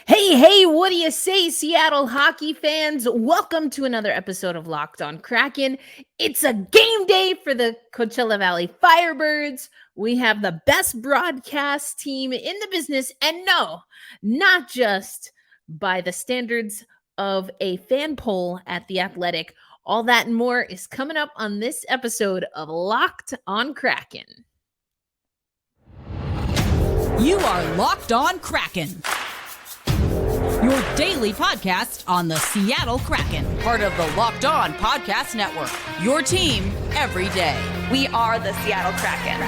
Hey, what do you say, Seattle hockey fans? Welcome to another episode of Locked On Kraken. It's a game day for the Coachella Valley Firebirds. We have the best broadcast team in the business, and no, not just by the standards of a fan poll at The Athletic. All that and more is coming up on this episode of Locked On Kraken. You are Locked On Kraken, your daily podcast on the Seattle Kraken, part of the Locked On Podcast Network, your team every day. We are the Seattle Kraken.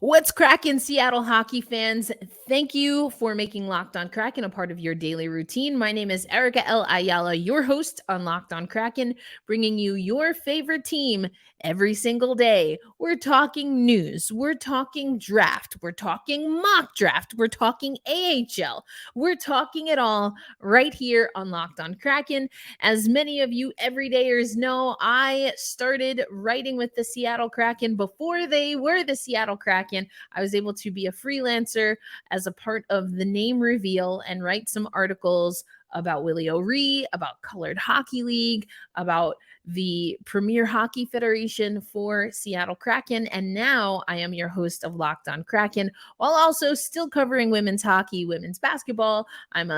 What's cracking, Seattle hockey fans? Thank you for making Locked On Kraken a part of your daily routine. My name is Erica L. Ayala, your host on Locked On Kraken, bringing you your favorite team every single day. We're talking news. We're talking draft. We're talking mock draft. We're talking AHL. We're talking it all right here on Locked On Kraken. As many of you everydayers know, I started writing with the Seattle Kraken before they were the Seattle Kraken. I was able to be a freelancer as a part of the name reveal and write some articles about Willie O'Ree, about Colored Hockey League, about the Premier Hockey Federation for Seattle Kraken. And now I am your host of Locked On Kraken, while also still covering women's hockey, women's basketball. I'm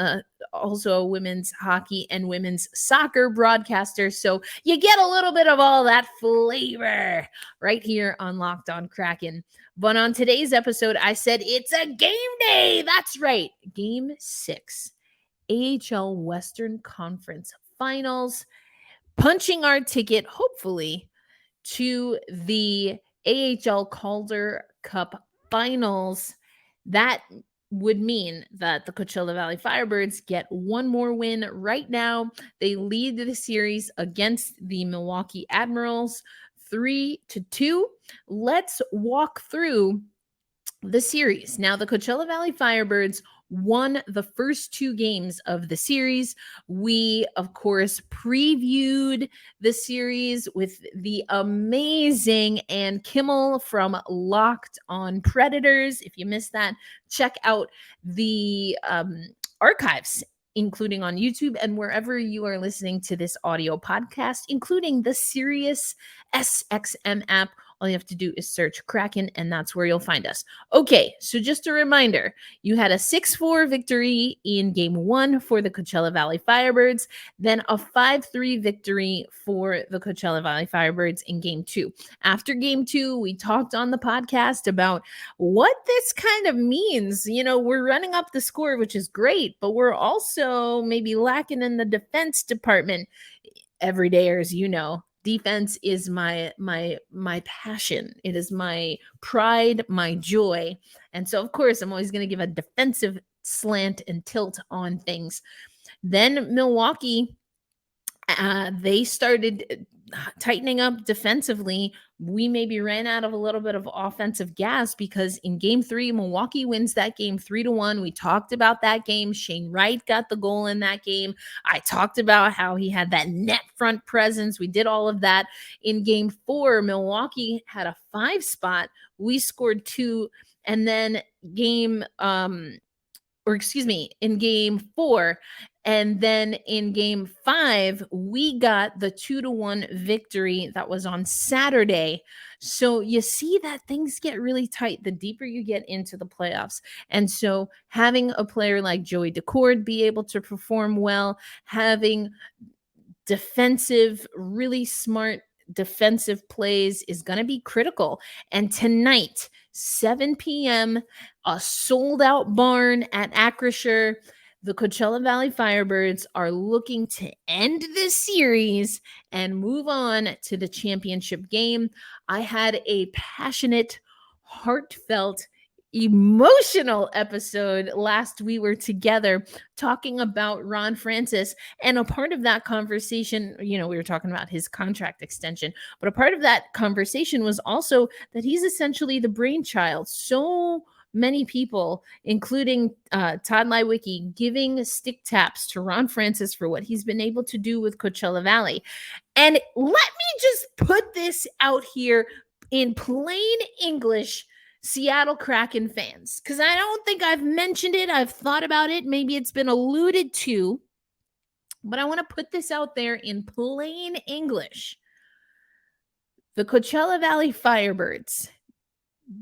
also a women's hockey and women's soccer broadcaster. So you get a little bit of all that flavor right here on Locked On Kraken. But on today's episode, I said it's a game day. That's right. Game 6. AHL Western Conference Finals. Punching our ticket, hopefully, to the AHL Calder Cup Finals. That would mean that the Coachella Valley Firebirds get one more win right now. They lead the series against the Milwaukee Admirals 3-2. Let's walk through the series. Now, the Coachella Valley Firebirds won the first 2 games of the series. We, of course, previewed the series with the amazing Ann Kimmel from Locked On Predators. If you missed that, check out the archives, including on YouTube and wherever you are listening to this audio podcast, including the Sirius SXM app. All you have to do is search Kraken, and that's where you'll find us. Okay, so just a reminder, you had a 6-4 victory in Game 1 for the Coachella Valley Firebirds, then a 5-3 victory for the Coachella Valley Firebirds in Game 2. After Game 2, we talked on the podcast about what this kind of means. You know, we're running up the score, which is great, but we're also maybe lacking in the defense department. Everydayers, you know, defense is my passion. It is my pride, my joy. And so, of course, I'm always going to give a defensive slant and tilt on things. Then Milwaukee, they started tightening up defensively. We maybe ran out of a little bit of offensive gas because in Game 3, Milwaukee wins that game 3-1. We talked about that game. Shane Wright got the goal in that game. I talked about how he had that net front presence. We did all of that. In Game 4, Milwaukee had a 5 spot. We scored 2. And then in Game 4, and then in Game 5, we got the 2-1 victory that was on Saturday. So you see that things get really tight the deeper you get into the playoffs. And so having a player like Joey Decord be able to perform well, having defensive, really smart defensive plays is going to be critical. And tonight, 7 p.m., a sold-out barn at Acrisure, the Coachella Valley Firebirds are looking to end this series and move on to the championship game. I had a passionate, heartfelt, emotional episode last we were together talking about Ron Fracis, and a part of that conversation, you know, we were talking about his contract extension, but a part of that conversation was also that he's essentially the brainchild. So many people, including Todd Lywicki, giving stick taps to Ron Fracis for what he's been able to do with Coachella Valley. And let me just put this out here in plain English, Seattle Kraken fans, because I don't think I've mentioned it. I've thought about it. Maybe it's been alluded to, but I want to put this out there in plain English. The Coachella Valley Firebirds,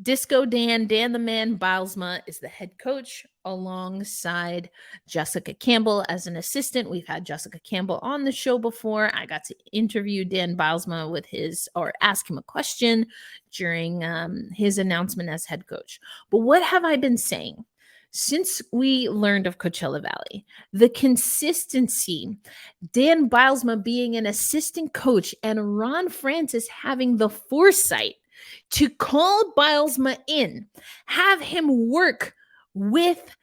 Disco Dan the Man Bilesma is the head coach alongside Jessica Campbell as an assistant. We've had Jessica Campbell on the show before. I got to interview Dan Bilesma ask him a question during his announcement as head coach. But what have I been saying? Since we learned of Coachella Valley, the consistency, Dan Bilesma being an assistant coach and Ron Fracis having the foresight to call Bilesma in, have him work with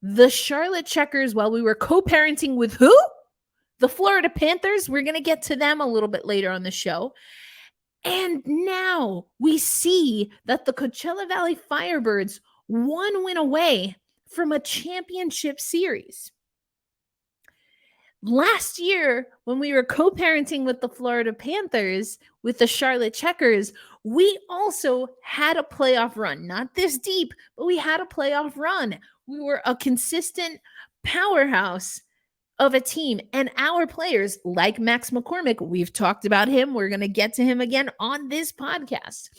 the Charlotte Checkers while we were co-parenting with who? The Florida Panthers. We're going to get to them a little bit later on the show. And now we see that the Coachella Valley Firebirds one win away from a championship series. Last year, when we were co-parenting with the Florida Panthers, with the Charlotte Checkers, we also had a playoff run. Not this deep, but we had a playoff run. We were a consistent powerhouse of a team. And our players, like Max McCormick, we've talked about him. We're going to get to him again on this podcast.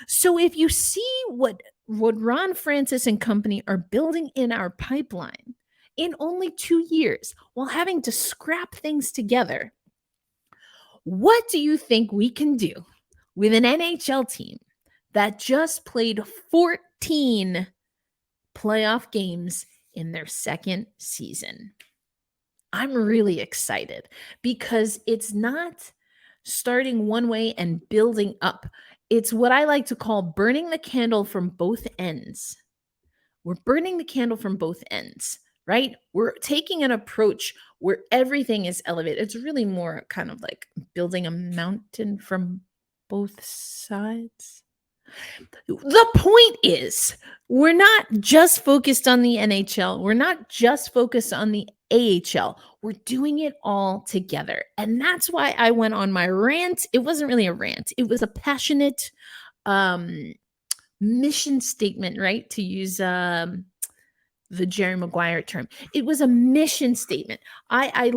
So if you see what Ron Fracis and company are building in our pipeline in only 2 years while having to scrap things together, what do you think we can do with an NHL team that just played 14 playoff games in their second season? I'm really excited because it's not starting one way and building up. It's what I like to call burning the candle from both ends. We're burning the candle from both ends, right? We're taking an approach where everything is elevated. It's really more kind of like building a mountain from both sides. The point is, we're not just focused on the NHL. We're not just focused on the AHL. We're doing it all together. And that's why I went on my rant. It wasn't really a rant. It was a passionate mission statement, right? To use the Jerry Maguire term. It was a mission statement. I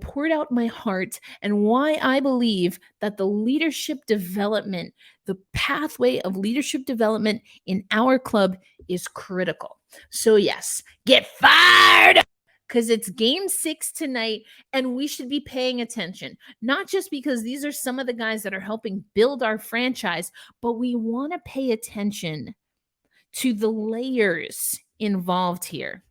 poured out my heart and why I believe that the leadership development, the pathway of leadership development in our club is critical. So yes, get fired up because it's game 6 tonight and we should be paying attention. Not just because these are some of the guys that are helping build our franchise, but we want to pay attention to the layers involved here.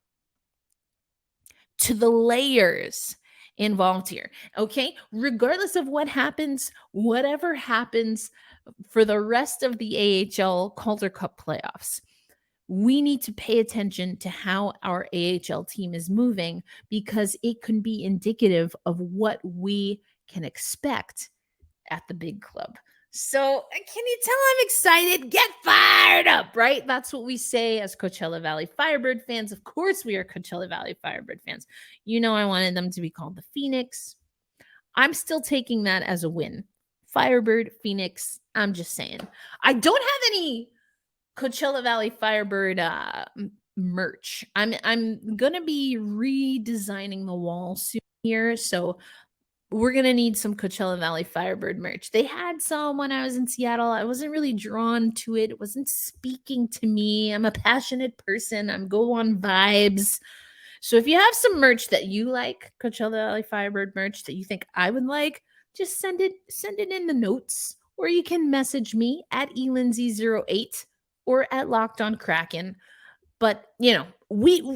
Okay? Regardless of what happens, whatever happens for the rest of the AHL Calder Cup playoffs, we need to pay attention to how our AHL team is moving because it can be indicative of what we can expect at the big club. So can you tell I'm excited? Get fired up, right? That's what we say as Coachella Valley Firebird fans. Of course, we are Coachella Valley Firebird fans. You know, I wanted them to be called the Phoenix. I'm still taking that as a win. Firebird, Phoenix, I'm just saying. I don't have any Coachella Valley Firebird merch. I'm going to be redesigning the wall soon here, so we're going to need some Coachella Valley Firebird merch. They had some when I was in Seattle. I wasn't really drawn to it. It wasn't speaking to me. I'm a passionate person. I'm go on vibes. So if you have some merch that you like, Coachella Valley Firebird merch that you think I would like, just send it in the notes, or you can message me at elindsay08 or at Locked On Kraken. But, you know,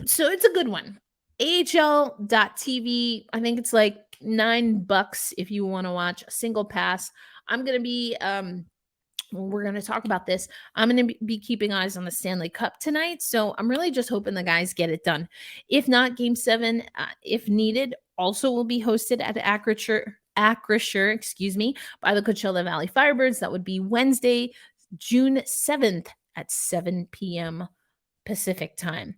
so it's a good one. AHL.TV. I think it's like $9 if you want to watch a single pass. I'm going to be, we're going to talk about this. I'm going to be keeping eyes on the Stanley Cup tonight. So I'm really just hoping the guys get it done. If not, Game 7, if needed, also will be hosted at Acrisure, by the Coachella Valley Firebirds. That would be Wednesday, June 7th at 7 p.m. Pacific time.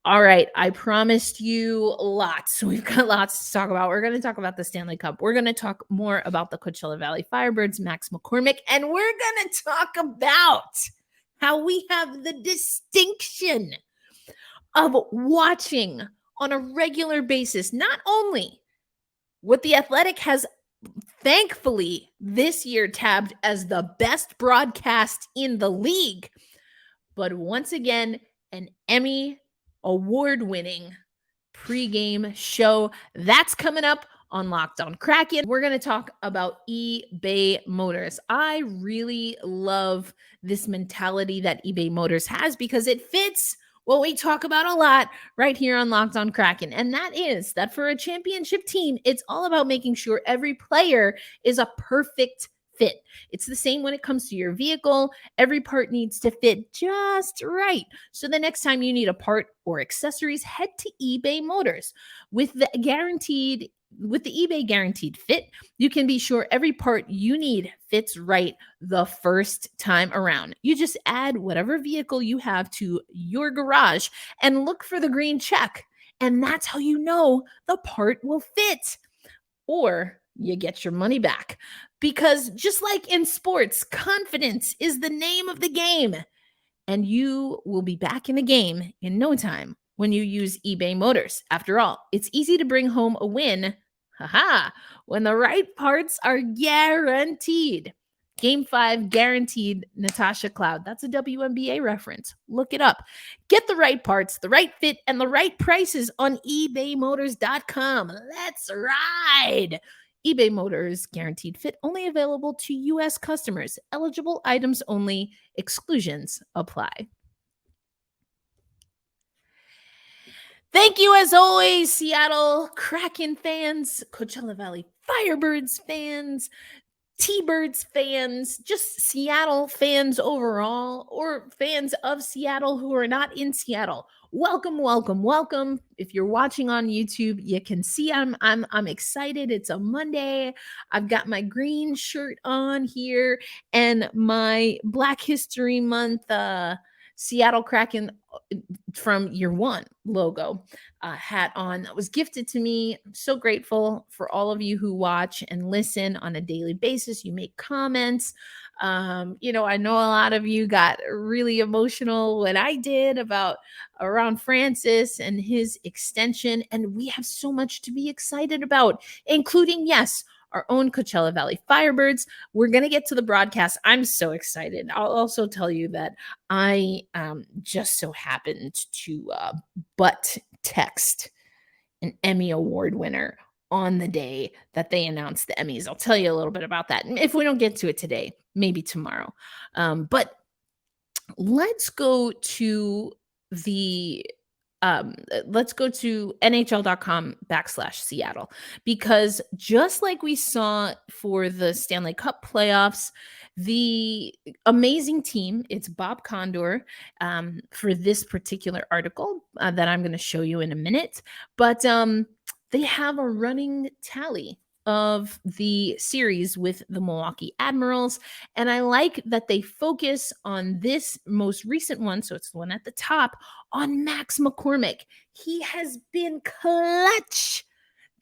All right, I promised you lots. We've got lots to talk about. We're going to talk about the Stanley Cup. We're going to talk more about the Coachella Valley Firebirds, Max McCormick, and we're going to talk about how we have the distinction of watching on a regular basis, not only what The Athletic has thankfully this year tabbed as the best broadcast in the league, but once again, an Emmy award-winning pregame show that's coming up on Locked On Kraken. We're going to talk about eBay Motors. I really love this mentality that eBay Motors has because it fits what we talk about a lot right here on Locked On Kraken. And that is that for a championship team, it's all about making sure every player is a perfect fit. It's the same when it comes to your vehicle. Every part needs to fit just right. So the next time you need a part or accessories, head to eBay Motors. With the eBay guaranteed fit, you can be sure every part you need fits right the first time around. You just add whatever vehicle you have to your garage and look for the green check. And that's how you know the part will fit. Or you get your money back. Because just like in sports, confidence is the name of the game. And you will be back in the game in no time when you use eBay Motors. After all, it's easy to bring home a win, when the right parts are guaranteed. Game 5 guaranteed Natasha Cloud. That's a WNBA reference. Look it up. Get the right parts, the right fit, and the right prices on ebaymotors.com. Let's ride. eBay Motors guaranteed fit, only available to U.S. customers. Eligible items only. Exclusions apply. Thank you, as always, Seattle Kraken fans, Coachella Valley Firebirds fans, T-Birds fans, just Seattle fans overall, or fans of Seattle who are not in Seattle. Welcome, welcome, welcome. If you're watching on YouTube, you can see I'm excited. It's a Monday. I've got my green shirt on here and my Black History Month Seattle Kraken from Year One logo hat on that was gifted to me. I'm so grateful for all of you who watch and listen on a daily basis. You make comments. I know a lot of you got really emotional when I did about Ron Fracis and his extension. And we have so much to be excited about, including, yes, our own Coachella Valley Firebirds. We're going to get to the broadcast. I'm so excited. I'll also tell you that I just so happened to butt text an Emmy Award winner on the day that they announced the Emmys. I'll tell you a little bit about that. And if we don't get to it today, maybe tomorrow. But let's go to NHL.com/Seattle, because just like we saw for the Stanley Cup playoffs, the amazing team, it's Bob Condor for this particular article that I'm going to show you in a minute, but they have a running tally of the series with the Milwaukee Admirals. And I like that they focus on this most recent one. So it's the one at the top on Max McCormick. He has been clutch,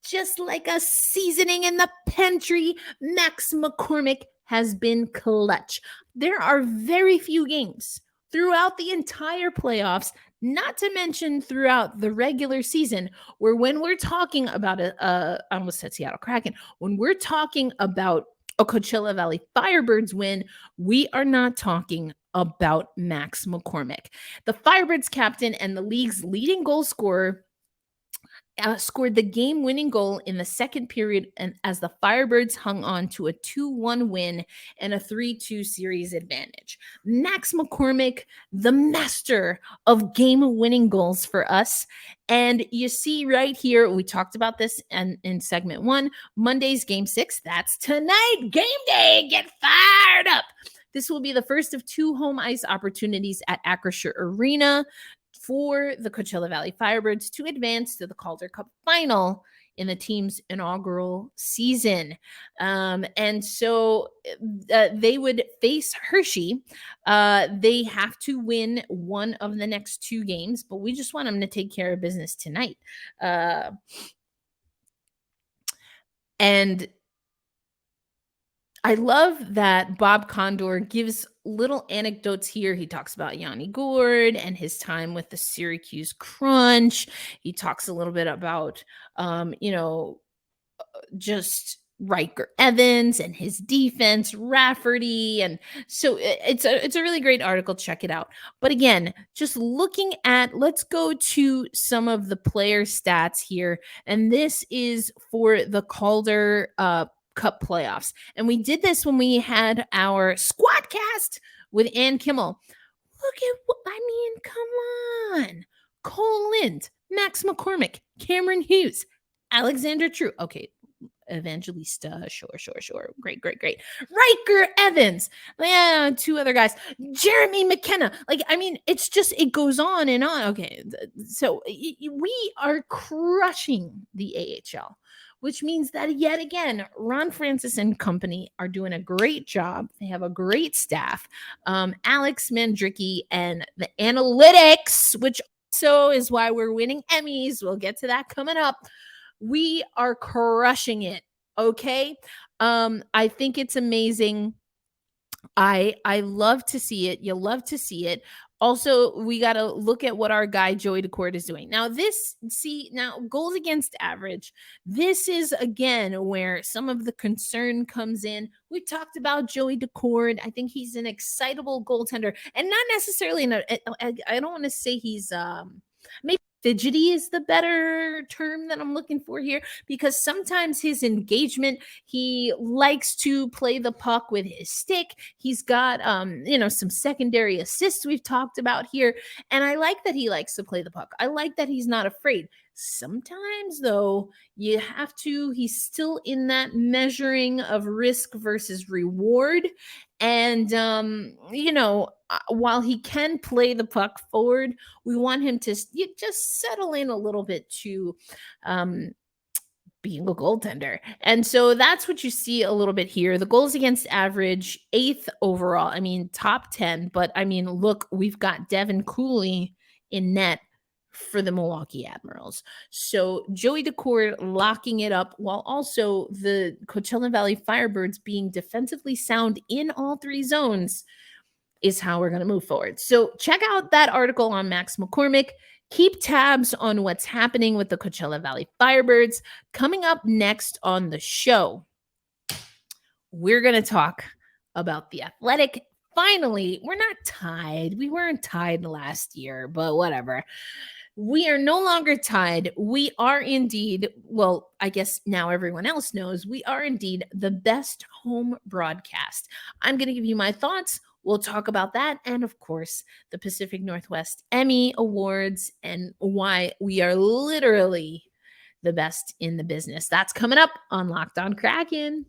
just like a seasoning in the pantry. Max McCormick has been clutch. There are very few games throughout the entire playoffs, not to mention throughout the regular season, where when we're talking about I almost said Seattle Kraken, when we're talking about a Coachella Valley Firebirds win, we are not talking about Max McCormick. The Firebirds captain and the league's leading goal scorer scored the game-winning goal in the second period, and as the Firebirds hung on to a 2-1 win and a 3-2 series advantage. Max McCormick, the master of game-winning goals for us. And you see right here, we talked about this in segment 1, Monday's Game 6. That's tonight. Game day. Get fired up. This will be the first of 2 home ice opportunities at Acrisure Arena for the Coachella Valley Firebirds to advance to the Calder Cup final in the team's inaugural season. And so they would face Hershey. They have to win one of the next 2 games, but we just want them to take care of business tonight. And I love that Bob Condor gives little anecdotes here. He talks about Yanni Gourde and his time with the Syracuse Crunch. He talks a little bit about, just Riker Evans and his defense, Rafferty. And so it's a really great article. Check it out. But again, just looking at, let's go to some of the player stats here. And this is for the Calder Cup playoffs. And we did this when we had our Squadcast with Ann Kimmel. Look at what, come on. Cole Lind, Max McCormick, Cameron Hughes, Alexander True. Okay. Evangelista, sure. Great. Riker Evans, 2 other guys, Jeremy McKenna. It's just, it goes on and on. Okay. So we are crushing the AHL, which means that yet again, Ron Fracis and company are doing a great job. They have a great staff. Alex Mandricki and the analytics, which also is why we're winning Emmys. We'll get to that coming up. We are crushing it. Okay. I think it's amazing. I love to see it. You love to see it. Also, we got to look at what our guy Joey Decord is doing. Now, goals against average. This is, again, where some of the concern comes in. We talked about Joey Decord. I think he's an excitable goaltender. And not necessarily, I don't want to say he's maybe fidgety is the better term that I'm looking for here, because sometimes his engagement, he likes to play the puck with his stick. He's got, some secondary assists we've talked about here. And I like that he likes to play the puck. I like that he's not afraid. Sometimes, though, he's still in that measuring of risk versus reward. And, while he can play the puck forward, we want him to just settle in a little bit to being a goaltender. And so that's what you see a little bit here. The goals against average, 8th overall. Top 10. But look, we've got Devin Cooley in net for the Milwaukee Admirals. So Joey Decord locking it up, while also the Coachella Valley Firebirds being defensively sound in all 3 zones, is how we're going to move forward. So check out that article on Max McCormick. Keep tabs on what's happening with the Coachella Valley Firebirds. Coming up next on the show, we're going to talk about the Athletic. Finally, we're not tied. We weren't tied last year, but whatever. We are no longer tied. We are indeed, well, I guess now everyone else knows, we are indeed the best home broadcast. I'm going to give you my thoughts. We'll talk about that. And of course, the Pacific Northwest Emmy Awards and why we are literally the best in the business. That's coming up on Locked On Kraken.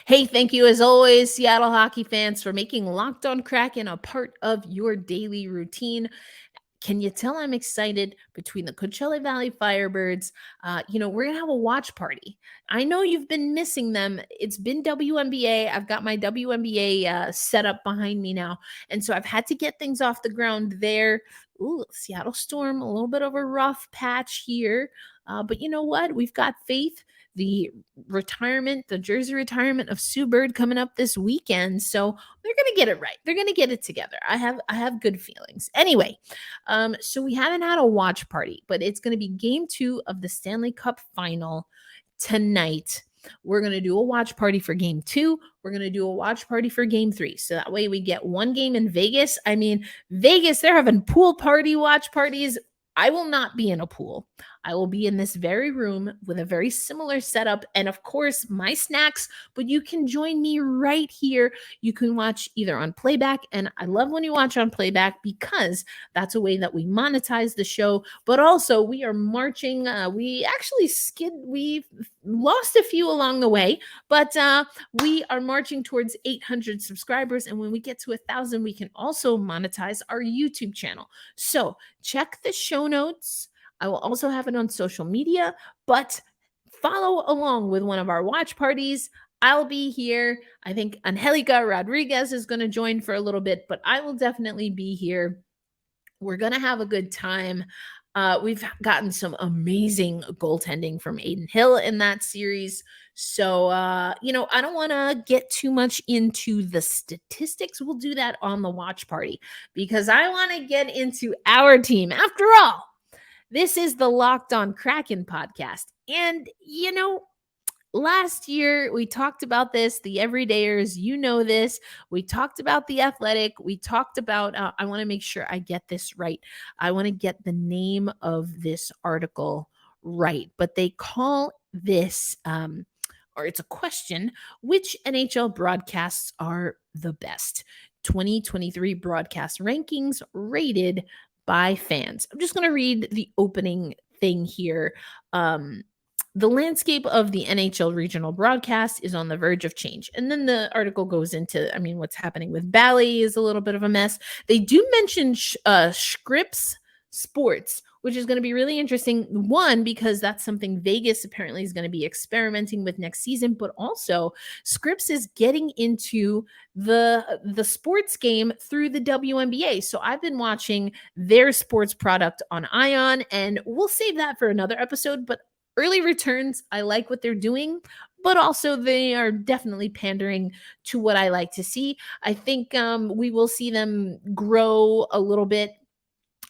Hey, thank you as always, Seattle hockey fans, for making Locked On Kraken a part of your daily routine. Can you tell I'm excited between the Coachella Valley Firebirds? We're going to have a watch party. I know you've been missing them. It's been WNBA. I've got my WNBA set up behind me now. And so I've had to get things off the ground there. Ooh, Seattle Storm, a little bit of a rough patch here. But you know what? We've got faith. The jersey retirement of Sue Bird coming up this weekend. So they're going to get it right. They're going to get it together. I have good feelings. Anyway, so we haven't had a watch party, but it's going to be game 2 of the Stanley Cup final tonight. We're going to do a watch party for game 2. We're going to do a watch party for game 3. So that way we get one game in Vegas. Vegas, they're having pool party watch parties. I will not be in a pool. I will be in this very room with a very similar setup and, of course, my snacks, but you can join me right here. You can watch either on Playback, and I love when you watch on Playback because that's a way that we monetize the show, but also we are marching. We lost a few along the way, but we are marching towards 800 subscribers. And when we get to 1,000, we can also monetize our YouTube channel. So check the show notes. I will also have it on social media, but follow along with one of our watch parties. I'll be here. I think Angelica Rodriguez is going to join for a little bit, but I will definitely be here. We're going to have a good time. We've gotten some amazing goaltending from Aiden Hill in that series. So, I don't want to get too much into the statistics. We'll do that on the watch party because I want to get into our team. After all, this is the Locked On Kraken podcast. And, last year we talked about this, the everydayers, this. We talked about the Athletic. We talked about, I want to make sure I get this right. I want to get the name of this article right, but they call this, or it's a question, which NHL broadcasts are the best? 2023 broadcast rankings rated by fans. I'm just going to read the opening thing here. The landscape of the NHL regional broadcast is on the verge of change. And then the article goes into, what's happening with Bally is a little bit of a mess. They do mention Scripps Sports, which is going to be really interesting. One, because that's something Vegas apparently is going to be experimenting with next season, but also Scripps is getting into the sports game through the WNBA. So I've been watching their sports product on Ion, and we'll save that for another episode, but early returns, I like what they're doing, but also they are definitely pandering to what I like to see. I think we will see them grow a little bit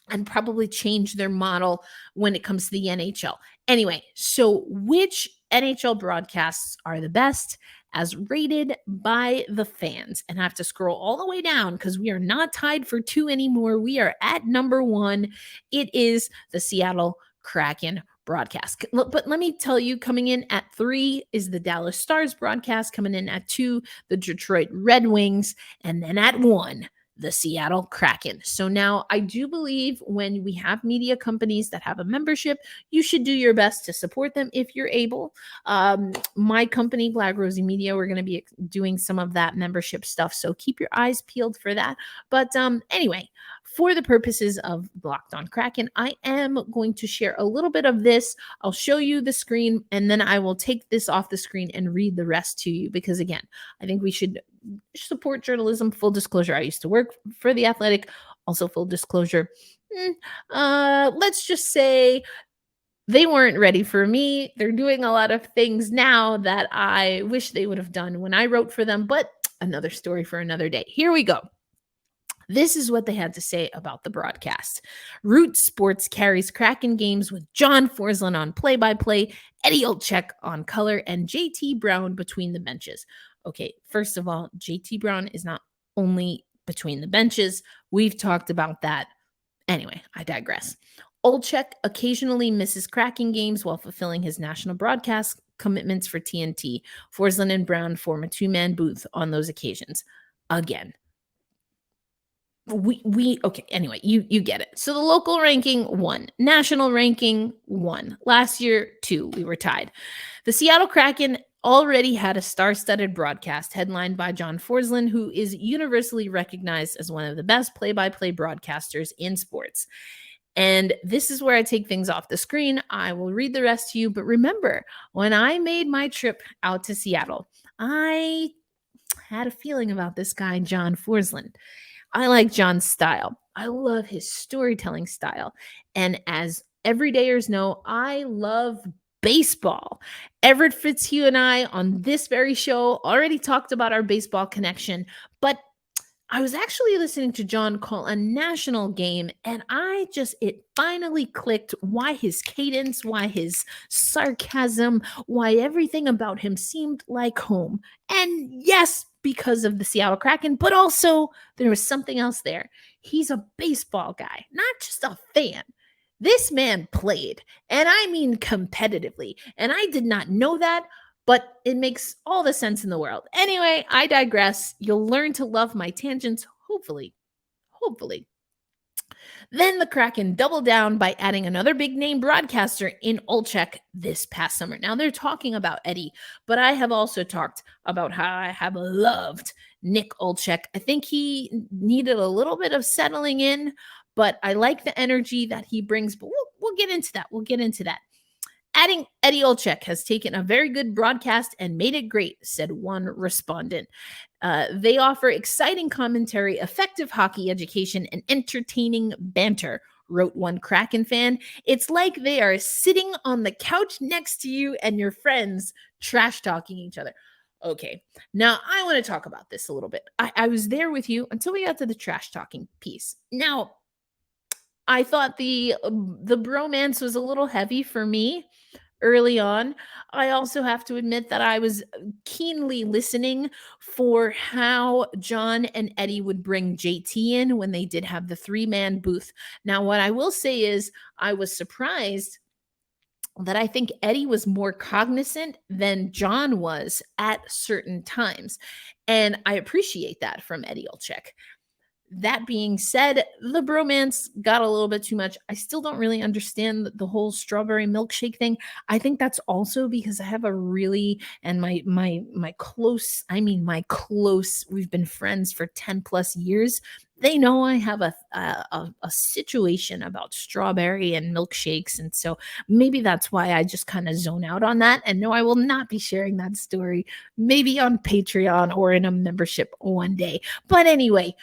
and probably change their model when it comes to the NHL. Anyway, so which NHL broadcasts are the best as rated by the fans? And I have to scroll all the way down because we are not tied for 2 anymore. We are at number 1. It is the Seattle Kraken broadcast. But let me tell you, coming in at 3 is the Dallas Stars broadcast, coming in at 2, the Detroit Red Wings, and then at 1, the Seattle Kraken. So now I do believe when we have media companies that have a membership, you should do your best to support them if you're able. My company, Black Rosie Media, we're going to be doing some of that membership stuff. So keep your eyes peeled for that. But anyway, for the purposes of Locked On Kraken, I am going to share a little bit of this. I'll show you the screen, and then I will take this off the screen and read the rest to you because, again, I think we should support journalism. Full disclosure, I used to work for The Athletic. Also, full disclosure, let's just say they weren't ready for me. They're doing a lot of things now that I wish they would have done when I wrote for them, but another story for another day. Here we go. This is what they had to say about the broadcast. Root Sports carries Kraken games with John Forslund on play-by-play, Eddie Olczyk on color, and JT Brown between the benches. Okay, first of all, JT Brown is not only between the benches. We've talked about that. Anyway, I digress. Olczyk occasionally misses Kraken games while fulfilling his national broadcast commitments for TNT. Forslund and Brown form a 2-man booth on those occasions. Again, okay, anyway, you get it. So the local ranking 1, national ranking 1. Last year 2, we were tied. The Seattle Kraken already had a star-studded broadcast headlined by John Forslund, who is universally recognized as one of the best play-by-play broadcasters in sports. And this is where I take things off the screen. I will read the rest to you, but remember, when I made my trip out to Seattle, I had a feeling about this guy, John Forslund. I like John's style. I love his storytelling style. And as everydayers know, I love baseball. Everett Fitzhugh and I on this very show already talked about our baseball connection, but I was actually listening to John call a national game, and it finally clicked why his cadence, why his sarcasm, why everything about him seemed like home. And yes, because of the Seattle Kraken, but also there was something else there. He's a baseball guy, not just a fan. This man played, and I mean competitively, and I did not know that, but it makes all the sense in the world. Anyway, I digress. You'll learn to love my tangents, hopefully. Then the Kraken doubled down by adding another big name broadcaster in Olczyk this past summer. Now they're talking about Eddie, but I have also talked about how I have loved Nick Olczyk. I think he needed a little bit of settling in, but I like the energy that he brings. But we'll get into that. We'll get into that. Adding Eddie Olczyk has taken a very good broadcast and made it great, said one respondent. They offer exciting commentary, effective hockey education, and entertaining banter, wrote one Kraken fan. It's like they are sitting on the couch next to you and your friends trash talking each other. Okay, now I want to talk about this a little bit. I was there with you until we got to the trash talking piece. Now, I thought the bromance was a little heavy for me early on. I also have to admit that I was keenly listening for how John and Eddie would bring JT in when they did have the 3-man booth. Now, what I will say is I was surprised that I think Eddie was more cognizant than John was at certain times. And I appreciate that from Eddie Olczyk. That being said, the bromance got a little bit too much. I still don't really understand the whole strawberry milkshake thing. I think that's also because I have a really, and my close, we've been friends for 10 plus years. They know I have a situation about strawberry and milkshakes. And so maybe that's why I just kind of zone out on that. And no, I will not be sharing that story, maybe on Patreon or in a membership one day. But anyway,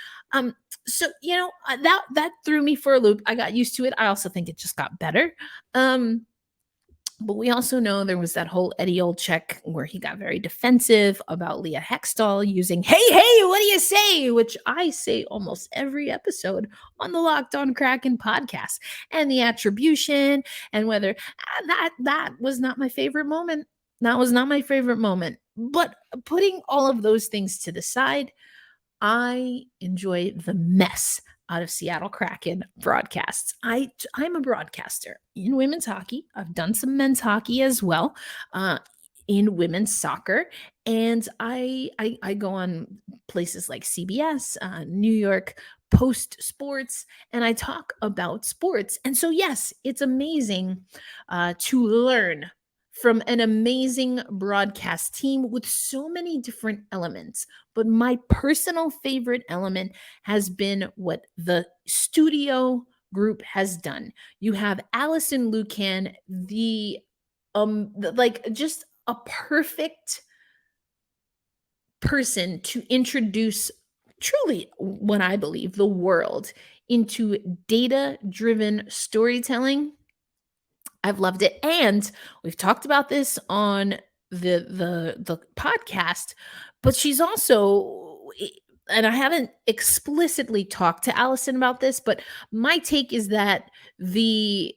so that threw me for a loop. I got used to it. I also think it just got better. But we also know there was that whole Eddie Olczyk where he got very defensive about Leah Hextall using, hey, what do you say? Which I say almost every episode on the Locked On Kraken podcast, and the attribution, and whether that was not my favorite moment. That was not my favorite moment. But putting all of those things to the side, I enjoy the mess out of Seattle Kraken broadcasts. I'm a broadcaster in women's hockey. I've done some men's hockey as well, in women's soccer, and I go on places like CBS, New York Post Sports, and I talk about sports. And so yes, it's amazing to learn from an amazing broadcast team with so many different elements. But my personal favorite element has been what the studio group has done. You have Allison Lucan, just a perfect person to introduce truly what I believe the world into data-driven storytelling. I've loved it. And we've talked about this on the podcast, but she's also, and I haven't explicitly talked to Allison about this, but my take is that the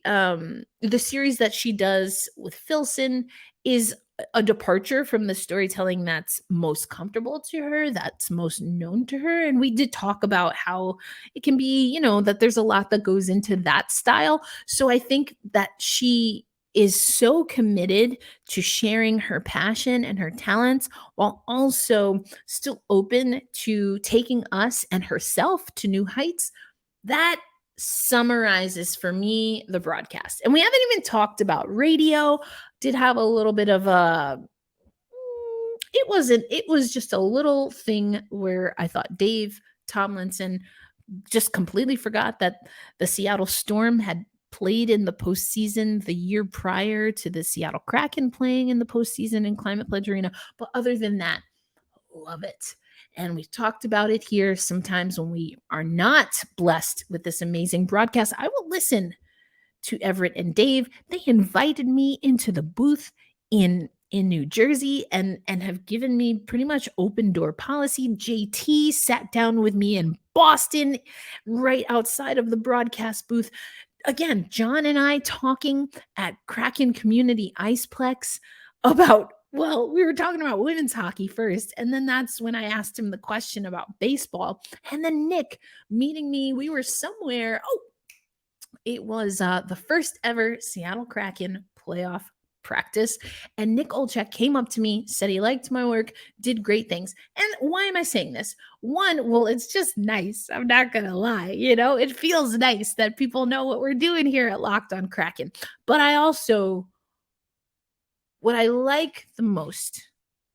series that she does with Filson is a departure from the storytelling that's most comfortable to her, that's most known to her. And we did talk about how it can be, that there's a lot that goes into that style. So I think that she is so committed to sharing her passion and her talents while also still open to taking us and herself to new heights. That summarizes for me the broadcast. And we haven't even talked about radio. Did have a little bit of it was just a little thing where I thought Dave Tomlinson just completely forgot that the Seattle Storm had played in the postseason the year prior to the Seattle Kraken playing in the postseason in Climate Pledge Arena. But other than that, love it. And we've talked about it here. Sometimes when we are not blessed with this amazing broadcast, I will listen to Everett and Dave. They invited me into the booth in New Jersey and have given me pretty much open door policy. JT sat down with me in Boston right outside of the broadcast booth. Again, John and I talking at Kraken Community Iceplex about, well, we were talking about women's hockey first, and then that's when I asked him the question about baseball. And then Nick meeting me, we were somewhere. Oh, it was the first ever Seattle Kraken playoff practice. And Nick Olchek came up to me, said he liked my work, did great things. And why am I saying this? One, well, it's just nice. I'm not going to lie. It feels nice that people know what we're doing here at Locked on Kraken. But what I like the most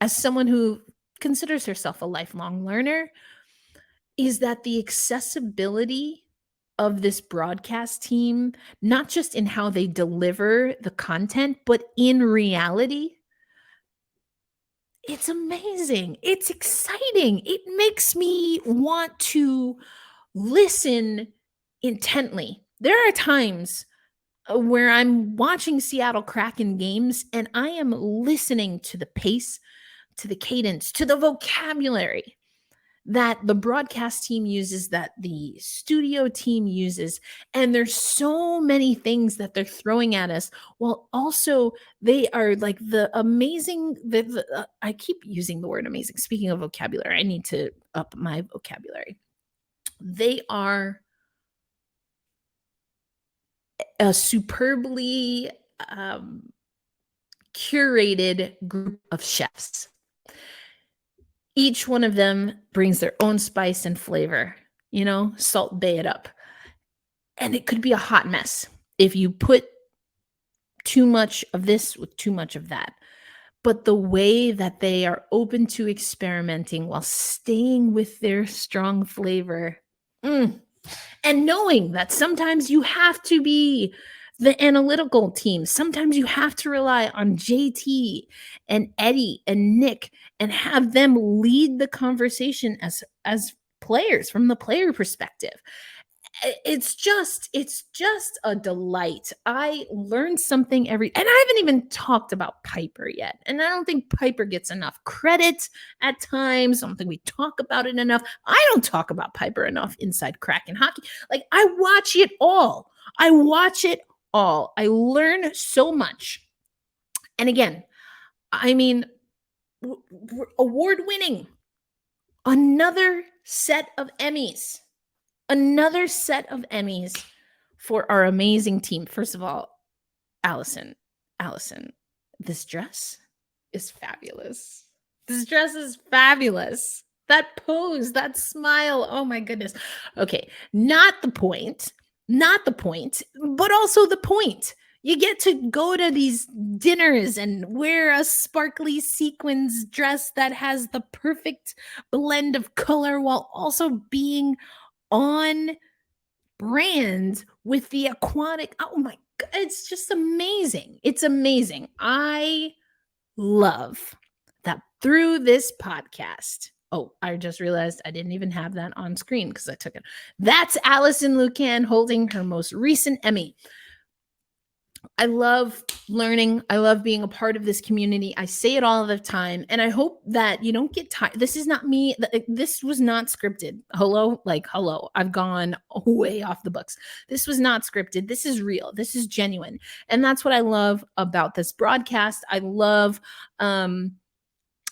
as someone who considers herself a lifelong learner is that the accessibility of this broadcast team, not just in how they deliver the content, but in reality, it's amazing. It's exciting. It makes me want to listen intently. There are times where I'm watching Seattle Kraken games and I am listening to the pace, to the cadence, to the vocabulary that the broadcast team uses, that the studio team uses. And there's so many things that they're throwing at us, while also they are like the amazing, I keep using the word amazing. Speaking of vocabulary, I need to up my vocabulary. They are a superbly curated group of chefs. Each one of them brings their own spice and flavor, Salt Bae it up. And it could be a hot mess if you put too much of this with too much of that. But the way that they are open to experimenting while staying with their strong flavor, and knowing that sometimes you have to be the analytical team. Sometimes you have to rely on JT and Eddie and Nick and have them lead the conversation as players from the player perspective. It's just a delight. I learned something and I haven't even talked about Piper yet. And I don't think Piper gets enough credit at times. I don't think we talk about it enough. I don't talk about Piper enough inside Kraken hockey. Like, I watch it all. I learn so much. And again, I mean, award-winning. Another set of Emmys for our amazing team. First of all, Allison, this dress is fabulous. That pose, that smile. Oh my goodness. Okay. Not the point, but also the point. You get to go to these dinners and wear a sparkly sequins dress that has the perfect blend of color while also being on brand with the aquatic. Oh my God, it's just amazing. It's amazing. I love that through this podcast. Oh, I just realized I didn't even have that on screen because I took it. That's Allison Lucan holding her most recent Emmy. I love learning. I love being a part of this community. I say it all the time, and I hope that you don't get tired. This is not me. This was not scripted. Hello. I've gone way off the books. This was not scripted. This is real. This is genuine. And that's what I love about this broadcast. I love, and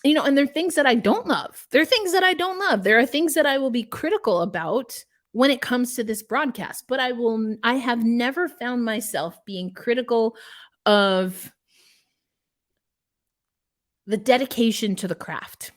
there are things that I don't love. There are things that I will be critical about when it comes to this broadcast, but I have never found myself being critical of the dedication to the craft.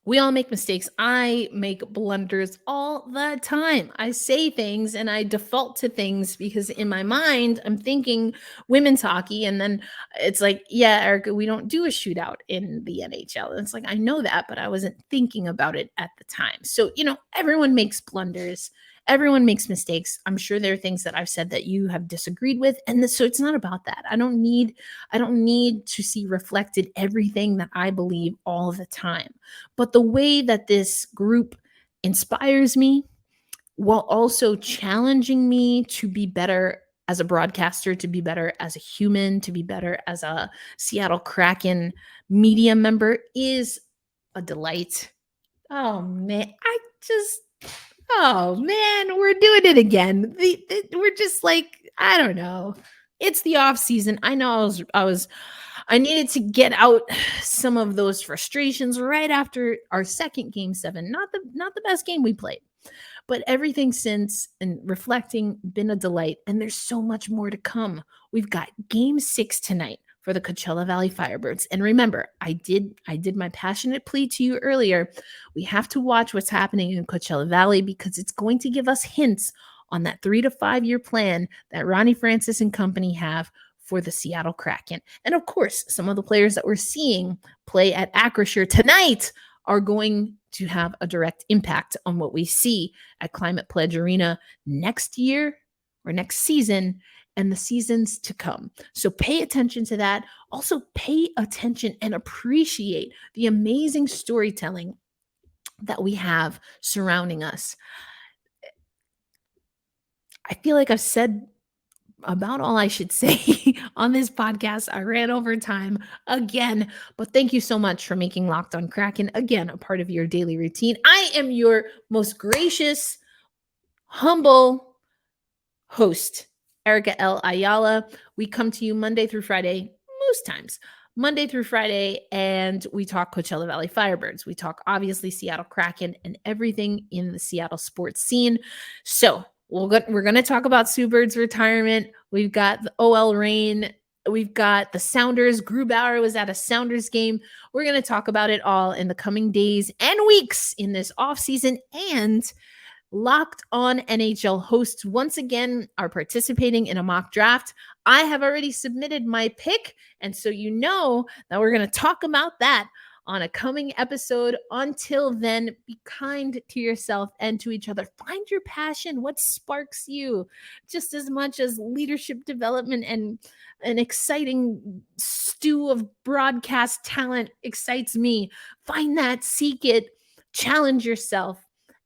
We all make mistakes. I make blunders all the time. I say things and I default to things because in my mind, I'm thinking women's hockey. And then it's like, yeah, Erica, we don't do a shootout in the NHL. And it's like, I know that, but I wasn't thinking about it at the time. So, everyone makes blunders. Everyone makes mistakes. I'm sure there are things that I've said that you have disagreed with. And so it's not about that. I don't need to see reflected everything that I believe all the time. But the way that this group inspires me while also challenging me to be better as a broadcaster, to be better as a human, to be better as a Seattle Kraken media member is a delight. Oh man, we're doing it again. We're just like, I don't know. It's the off season. I know I needed to get out some of those frustrations right after our second game 7. Not the best game we played, But everything since and reflecting been a delight. And there's so much more to come. We've got game 6 tonight for the Coachella Valley Firebirds. And remember, I did my passionate plea to you earlier. We have to watch what's happening in Coachella Valley because it's going to give us hints on that 3 to 5 year plan that Ron Fracis and company have for the Seattle Kraken. And of course, some of the players that we're seeing play at Acrisure tonight are going to have a direct impact on what we see at Climate Pledge Arena next year or next season and the seasons to come. So pay attention to that. Also pay attention and appreciate the amazing storytelling that we have surrounding us. I feel like I've said about all I should say on this podcast. I ran over time again, but thank you so much for making Locked on Kraken again a part of your daily routine. I am your most gracious, humble host, Erica L. Ayala. We come to you Monday through Friday, most times, Monday through Friday, and we talk Coachella Valley Firebirds. We talk, obviously, Seattle Kraken and everything in the Seattle sports scene. So we're going to talk about Sue Bird's retirement. We've got the OL Reign. We've got the Sounders. Grubauer was at a Sounders game. We're going to talk about it all in the coming days and weeks in this offseason. And Locked On NHL hosts once again are participating in a mock draft. I have already submitted my pick, and so you know that we're going to talk about that on a coming episode. Until then, be kind to yourself and to each other. Find your passion, what sparks you, just as much as leadership development and an exciting stew of broadcast talent excites me. Find that, seek it, challenge yourself.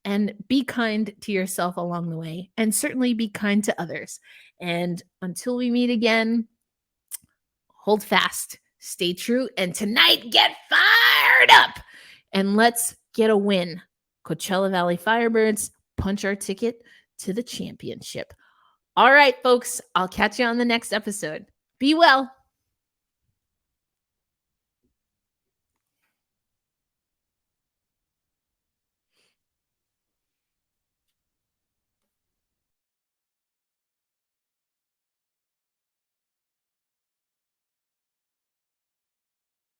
And be kind to yourself along the way, and certainly be kind to others. And until we meet again, hold fast, stay true, and tonight get fired up and let's get a win. Coachella Valley Firebirds, punch our ticket to the championship. All right, folks, I'll catch you on the next episode. Be well.